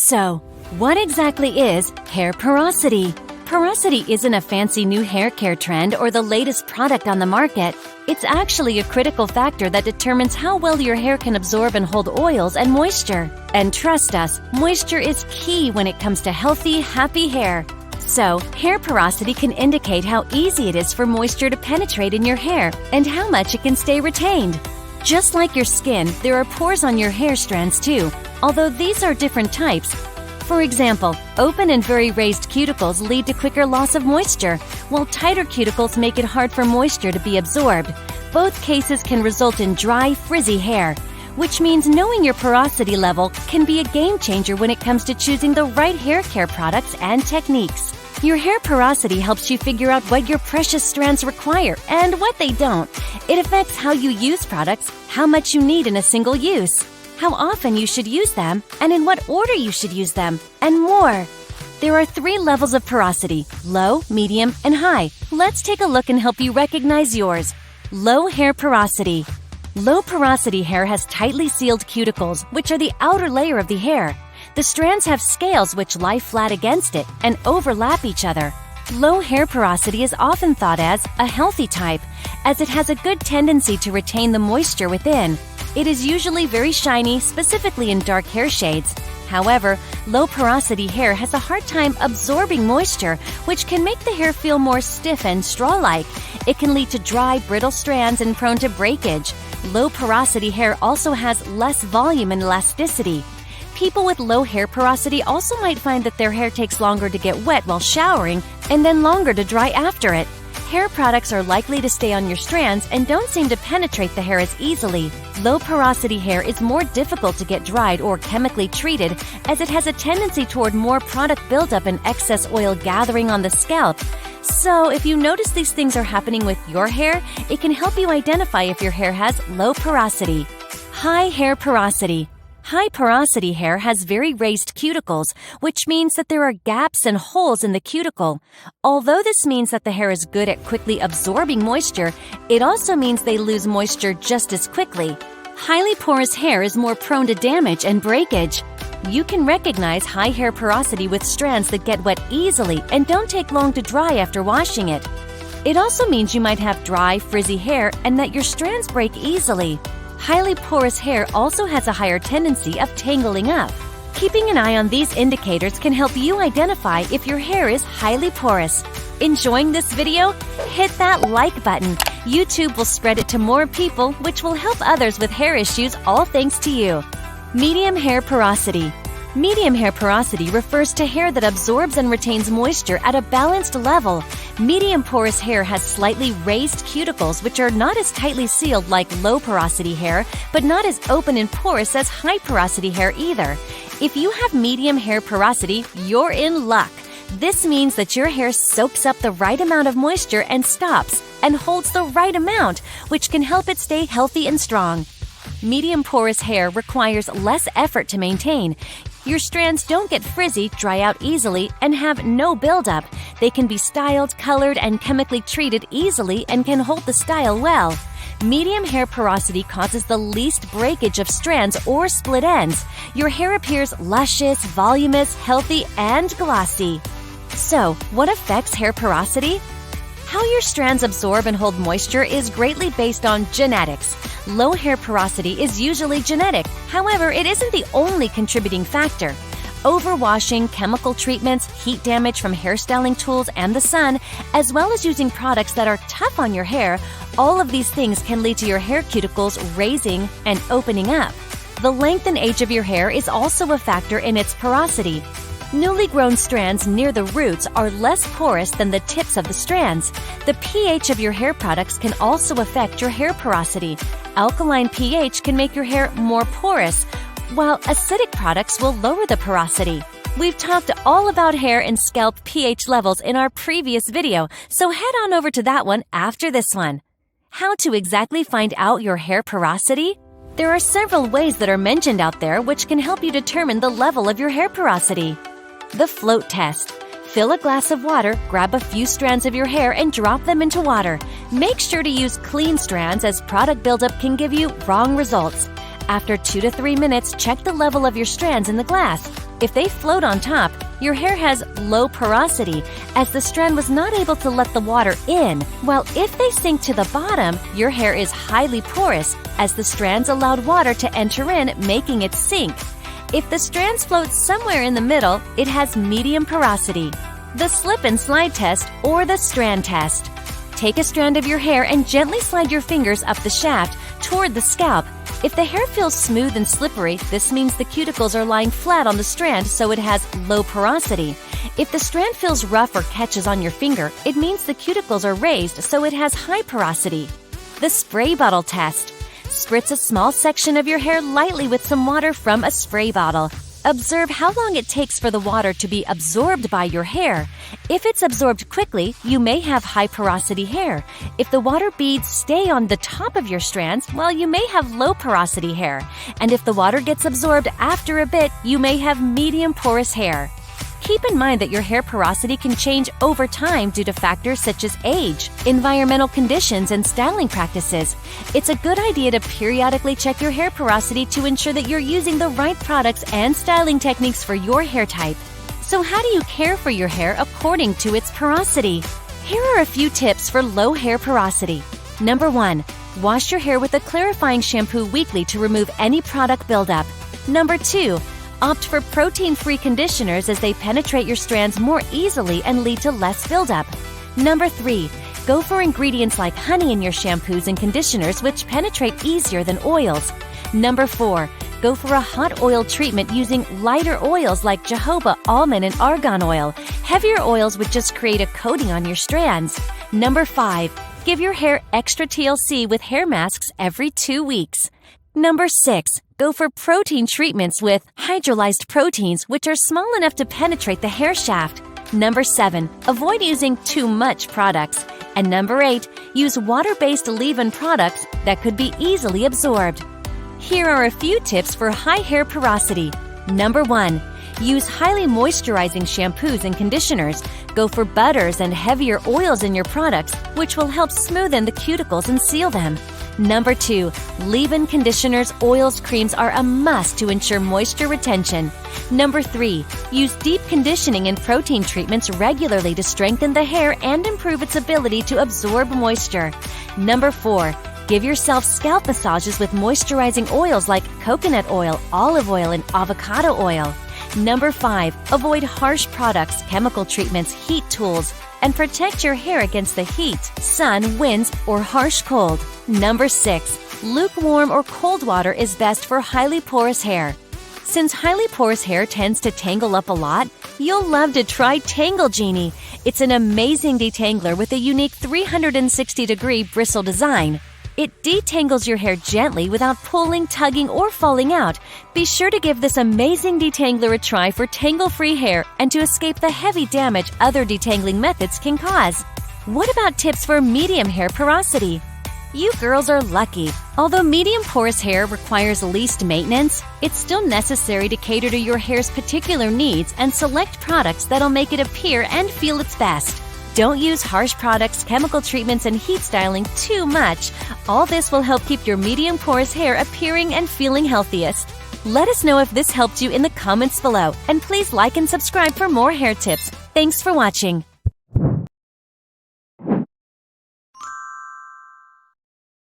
So, what exactly is hair porosity? Porosity isn't a fancy new hair care trend or the latest product on the market. It's actually a critical factor that determines how well your hair can absorb and hold oils and moisture. And trust us, moisture is key when it comes to healthy, happy hair. So, hair porosity can indicate how easy it is for moisture to penetrate in your hair and how much it can stay retained. Just like your skin, there are pores on your hair strands too, although these are different types. For example, open and very raised cuticles lead to quicker loss of moisture, while tighter cuticles make it hard for moisture to be absorbed. Both cases can result in dry, frizzy hair, which means knowing your porosity level can be a game changer when it comes to choosing the right hair care products and techniques. Your hair porosity helps you figure out what your precious strands require and what they don't. It affects how you use products, how much you need in a single use, how often you should use them, and in what order you should use them, and more. There are 3 levels of porosity: low, medium, and high. Let's take a look and help you recognize yours. Low hair porosity. Low porosity hair has tightly sealed cuticles, which are the outer layer of the hair. The strands have scales which lie flat against it and overlap each other. Low hair porosity is often thought as a healthy type, as it has a good tendency to retain the moisture within. It is usually very shiny, specifically in dark hair shades. However, low porosity hair has a hard time absorbing moisture, which can make the hair feel more stiff and straw-like. It can lead to dry, brittle strands and prone to breakage. Low porosity hair also has less volume and elasticity. People with low hair porosity also might find that their hair takes longer to get wet while showering and then longer to dry after it. Hair products are likely to stay on your strands and don't seem to penetrate the hair as easily. Low porosity hair is more difficult to get dried or chemically treated, as it has a tendency toward more product buildup and excess oil gathering on the scalp. So, if you notice these things are happening with your hair, it can help you identify if your hair has low porosity. High hair porosity. High porosity hair has very raised cuticles, which means that there are gaps and holes in the cuticle. Although this means that the hair is good at quickly absorbing moisture, it also means they lose moisture just as quickly. Highly porous hair is more prone to damage and breakage. You can recognize high hair porosity with strands that get wet easily and don't take long to dry after washing it. It also means you might have dry, frizzy hair and that your strands break easily. Highly porous hair also has a higher tendency of tangling up. Keeping an eye on these indicators can help you identify if your hair is highly porous. Enjoying this video? Hit that like button. YouTube will spread it to more people, which will help others with hair issues, all thanks to you. Medium hair porosity. Medium hair porosity refers to hair that absorbs and retains moisture at a balanced level. Medium porous hair has slightly raised cuticles which are not as tightly sealed like low porosity hair, but not as open and porous as high porosity hair either. If you have medium hair porosity, you're in luck. This means that your hair soaks up the right amount of moisture and stops and holds the right amount, which can help it stay healthy and strong. Medium porous hair requires less effort to maintain. Your strands don't get frizzy, dry out easily, and have no buildup. They can be styled, colored, and chemically treated easily and can hold the style well. Medium hair porosity causes the least breakage of strands or split ends. Your hair appears luscious, voluminous, healthy, and glossy. So, what affects hair porosity? How your strands absorb and hold moisture is greatly based on genetics. Low hair porosity is usually genetic. However, it isn't the only contributing factor. Overwashing, chemical treatments, heat damage from hairstyling tools, and the sun, as well as using products that are tough on your hair, all of these things can lead to your hair cuticles raising and opening up. The length and age of your hair is also a factor in its porosity. Newly grown strands near the roots are less porous than the tips of the strands. The pH of your hair products can also affect your hair porosity. Alkaline pH can make your hair more porous, while acidic products will lower the porosity. We've talked all about hair and scalp pH levels in our previous video, so head on over to that one after this one. How to exactly find out your hair porosity? There are several ways that are mentioned out there which can help you determine the level of your hair porosity. The float test. Fill a glass of water, grab a few strands of your hair, and drop them into water. Make sure to use clean strands as product buildup can give you wrong results. After 2 to 3 minutes, check the level of your strands in the glass. If they float on top, your hair has low porosity, as the strand was not able to let the water in, while if they sink to the bottom, your hair is highly porous, as the strands allowed water to enter in, making it sink. If the strands float somewhere in the middle, it has medium porosity. The slip and slide test or the strand test. Take a strand of your hair and gently slide your fingers up the shaft toward the scalp. If the hair feels smooth and slippery, this means the cuticles are lying flat on the strand, so it has low porosity. If the strand feels rough or catches on your finger, it means the cuticles are raised, so it has high porosity. The spray bottle test. Spritz a small section of your hair lightly with some water from a spray bottle. Observe how long it takes for the water to be absorbed by your hair. If it's absorbed quickly, you may have high porosity hair. If the water beads stay on the top of your strands, well, you may have low porosity hair. And if the water gets absorbed after a bit, you may have medium porous hair. Keep in mind that your hair porosity can change over time due to factors such as age, environmental conditions, and styling practices. It's a good idea to periodically check your hair porosity to ensure that you're using the right products and styling techniques for your hair type. So how do you care for your hair according to its porosity? Here are a few tips for low hair porosity. Number 1. Wash your hair with a clarifying shampoo weekly to remove any product buildup. Number 2. Opt for protein-free conditioners as they penetrate your strands more easily and lead to less buildup. Number 3. Go for ingredients like honey in your shampoos and conditioners, which penetrate easier than oils. Number 4. Go for a hot oil treatment using lighter oils like jojoba, almond, and argan oil. Heavier oils would just create a coating on your strands. Number 5. Give your hair extra TLC with hair masks every 2 weeks. Number 6. Go for protein treatments with hydrolyzed proteins, which are small enough to penetrate the hair shaft. Number 7. Avoid using too much products. And Number 8. Use water-based leave-in products that could be easily absorbed. Here are a few tips for high hair porosity. Number 1. Use highly moisturizing shampoos and conditioners. Go for butters and heavier oils in your products, which will help smoothen the cuticles and seal them. Number 2. Leave-in conditioners, oils, creams are a must to ensure moisture retention. Number 3. Use deep conditioning and protein treatments regularly to strengthen the hair and improve its ability to absorb moisture. Number 4. Give yourself scalp massages with moisturizing oils like coconut oil, olive oil, and avocado oil. Number 5. Avoid harsh products, chemical treatments, heat tools, and protect your hair against the heat, sun, winds, or harsh cold. Number 6. Lukewarm or cold water is best for highly porous hair. Since highly porous hair tends to tangle up a lot, you'll love to try TangleGenie. It's an amazing detangler with a unique 360-degree bristle design. It detangles your hair gently without pulling, tugging, or falling out. Be sure to give this amazing detangler a try for tangle-free hair and to escape the heavy damage other detangling methods can cause. What about tips for medium hair porosity? You girls are lucky. Although medium porous hair requires least maintenance, it's still necessary to cater to your hair's particular needs and select products that'll make it appear and feel its best. Don't use harsh products, chemical treatments, and heat styling too much. All this will help keep your medium porous hair appearing and feeling healthiest. Let us know if this helped you in the comments below, and please like and subscribe for more hair tips. Thanks for watching.